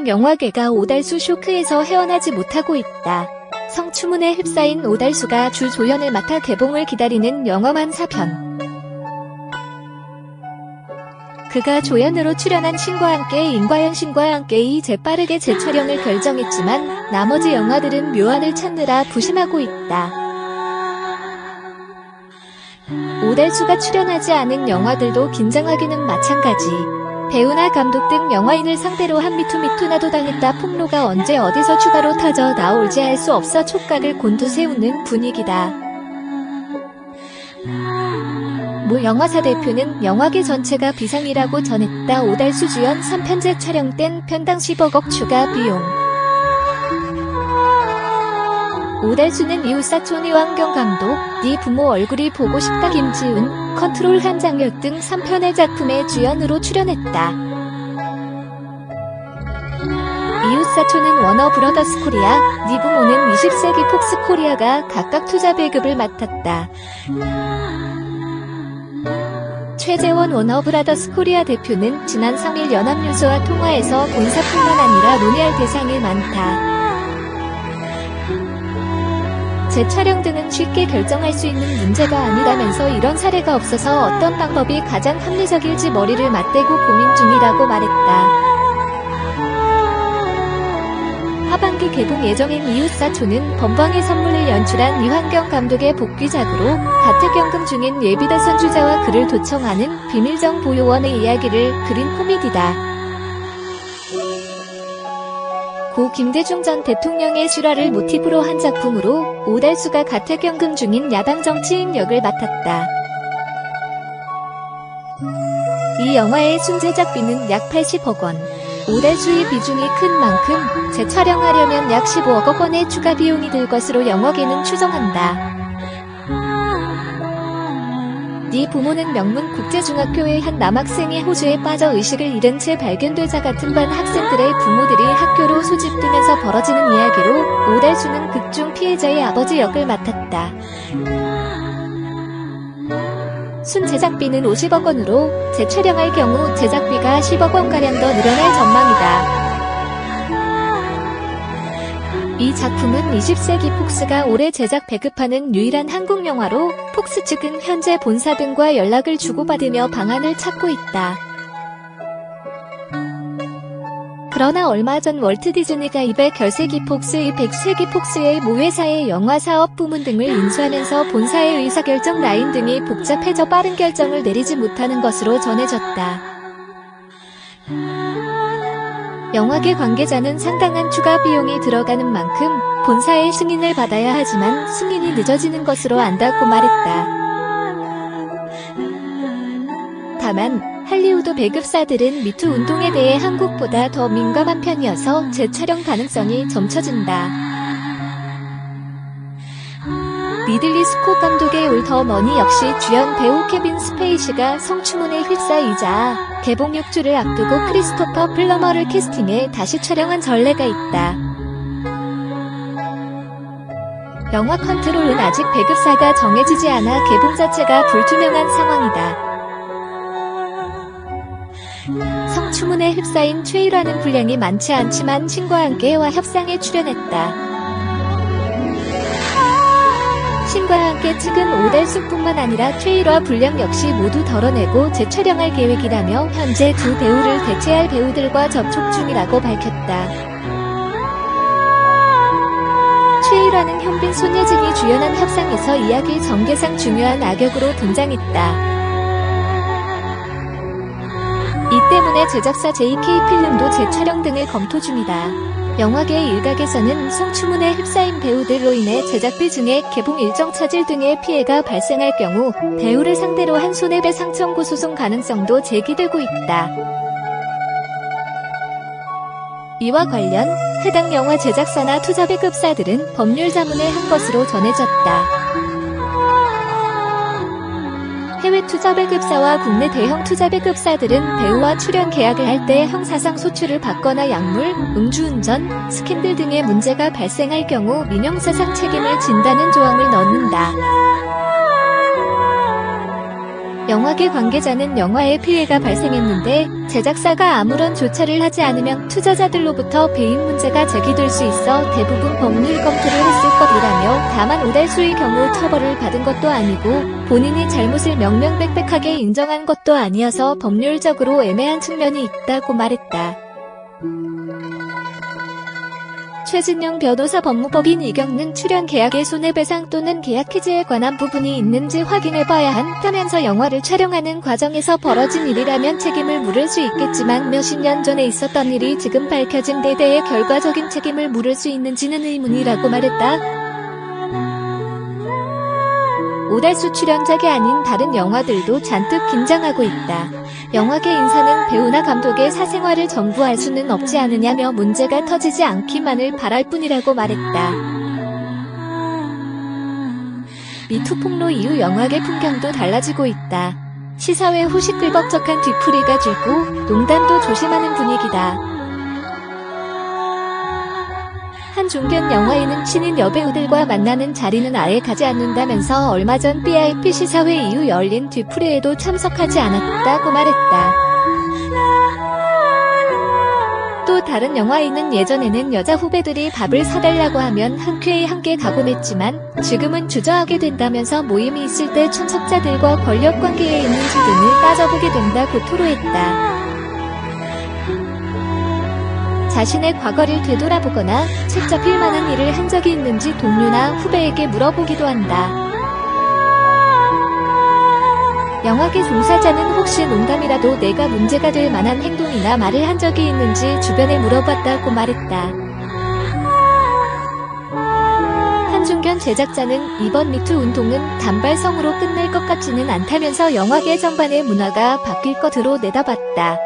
한국 영화계가 오달수 쇼크에서 헤어나지 못하고 있다. 성추문에 휩싸인 오달수가 주 조연을 맡아 개봉을 기다리는 영화만 4편. 그가 조연으로 출연한 신과 함께 임과연 신과 함께이 재빠르게 재촬영을 결정했지만 나머지 영화들은 묘안을 찾느라 부심하고 있다. 오달수가 출연하지 않은 영화들도 긴장하기는 마찬가지. 배우나 감독 등 영화인을 상대로 한 미투나도 당했다. 폭로가 언제 어디서 추가로 터져 나올지 알 수 없어 촉각을 곤두세우는 분위기다. 모 영화사 대표는 영화계 전체가 비상이라고 전했다. 오달수 주연 3편제 촬영된 편당 10억 추가 비용. 오달수는 이웃사촌 이완경 감독, 네 부모 얼굴이 보고 싶다 김지훈, 컨트롤 한장혁 등 3편의 작품에 주연으로 출연했다. 이웃사촌은 워너브러더스 코리아, 네 부모는 20세기 폭스 코리아가 각각 투자 배급을 맡았다. 최재원 워너브라더스 코리아 대표는 지난 3일 연합뉴스와 통화에서 본사뿐만 아니라 논의할 대상이 많다. 재촬영 등은 쉽게 결정할 수 있는 문제가 아니라면서 이런 사례가 없어서 어떤 방법이 가장 합리적일지 머리를 맞대고 고민 중이라고 말했다. 하반기 개봉 예정인 이웃사촌은 범방의 선물을 연출한 이완경 감독의 복귀작으로 가택연금 중인 예비대 선주자와 그를 도청하는 비밀정보요원의 이야기를 그린 코미디다. 고 김대중 전 대통령의 실화를 모티브로 한 작품으로 오달수가 가택연금 중인 야당 정치인 역을 맡았다. 이 영화의 순제작비는 약 80억 원. 오달수의 비중이 큰 만큼 재촬영하려면 약 15억 원의 추가 비용이 들 것으로 영화계는 추정한다. 네 부모는 명문 국제중학교의 한 남학생이 호주에 빠져 의식을 잃은 채 발견되자 같은 반 학생들의 부모들이 학교로 소집되면서 벌어지는 이야기로 오달수는 극중 피해자의 아버지 역을 맡았다. 순 제작비는 50억 원으로 재촬영할 경우 제작비가 10억 원가량 더 늘어날 전망이다. 이 작품은 20세기 폭스가 올해 제작 배급하는 유일한 한국 영화로 폭스 측은 현재 본사 등과 연락을 주고받으며 방안을 찾고 있다. 그러나 얼마 전 월트 디즈니가 200세기 폭스의 100세기 폭스의 모회사의 영화 사업 부문 등을 인수하면서 본사의 의사결정 라인 등이 복잡해져 빠른 결정을 내리지 못하는 것으로 전해졌다. 영화계 관계자는 상당한 추가 비용이 들어가는 만큼 본사의 승인을 받아야 하지만 승인이 늦어지는 것으로 안다고 말했다. 다만 할리우드 배급사들은 미투 운동에 대해 한국보다 더 민감한 편이어서 재촬영 가능성이 점쳐진다. 리들리 스콧 감독의 올 더 머니 역시 주연 배우 케빈 스페이시가 성추문에 휩싸이자 개봉 6주를 앞두고 크리스토퍼 플러머를 캐스팅해 다시 촬영한 전례가 있다. 영화 컨트롤은 아직 배급사가 정해지지 않아 개봉 자체가 불투명한 상황이다. 성추문에 휩싸인 최일화는 분량이 많지 않지만 신과 함께와 협상에 출연했다. 신과 함께 측은 오달수뿐만 아니라 최일화 분량 역시 모두 덜어내고 재촬영할 계획이라며 현재 두 배우를 대체할 배우들과 접촉 중이라고 밝혔다. 최일화는 현빈 손예진이 주연한 협상에서 이야기 전개상 중요한 악역으로 등장했다. 이 때문에 제작사 JK 필름도 재촬영 등을 검토 중이다. 영화계 일각에서는 성추문에 휩싸인 배우들로 인해 제작비 중에 개봉 일정 차질 등의 피해가 발생할 경우 배우를 상대로 한 손해배상 청구 소송 가능성도 제기되고 있다. 이와 관련 해당 영화 제작사나 투자 배급사들은 법률 자문을 한 것으로 전해졌다. 해외 투자 배급사와 국내 대형 투자 배급사들은 배우와 출연 계약을 할 때 형사상 소출을 받거나 약물, 음주운전, 스캔들 등의 문제가 발생할 경우 민형사상 책임을 진다는 조항을 넣는다. 영화계 관계자는 영화에 피해가 발생했는데 제작사가 아무런 조처를 하지 않으면 투자자들로부터 배임 문제가 제기될 수 있어 대부분 법률 검토를 했을 것이라며, 다만 오달수의 경우 처벌을 받은 것도 아니고 본인이 잘못을 명명백백하게 인정한 것도 아니어서 법률적으로 애매한 측면이 있다고 말했다. 최진용 변호사 법무법인 이경는 출연 계약의 손해배상 또는 계약 해지에 관한 부분이 있는지 확인해봐야 한다면서, 영화를 촬영하는 과정에서 벌어진 일이라면 책임을 물을 수 있겠지만 몇십 년 전에 있었던 일이 지금 밝혀진 데 대해 결과적인 책임을 물을 수 있는지는 의문이라고 말했다. 오달수 출연작이 아닌 다른 영화들도 잔뜩 긴장하고 있다. 영화계 인사는 배우나 감독의 사생활을 전부 알 수는 없지 않느냐며 문제가 터지지 않기만을 바랄 뿐이라고 말했다. 미투 폭로 이후 영화계 풍경도 달라지고 있다. 시사회 후 시끌벅적한 뒤풀이가 줄고 농담도 조심하는 분위기다. 한 중견 영화인은 신인 여배우들과 만나는 자리는 아예 가지 않는다면서 얼마 전 BIP 시사회 이후 열린 뒤풀이에도 참석하지 않았다고 말했다. 또 다른 영화인은 예전에는 여자 후배들이 밥을 사달라고 하면 흔쾌히 함께 가곤 했지만 지금은 주저하게 된다면서 모임이 있을 때 참석자들과 권력관계에 있는지 등을 따져보게 된다고 토로했다. 자신의 과거를 되돌아보거나 책 잡힐 만한 일을 한 적이 있는지 동료나 후배에게 물어보기도 한다. 영화계 종사자는 혹시 농담이라도 내가 문제가 될 만한 행동이나 말을 한 적이 있는지 주변에 물어봤다고 말했다. 한중견 제작자는 이번 미투 운동은 단발성으로 끝날 것 같지는 않다면서 영화계 전반의 문화가 바뀔 것으로 내다봤다.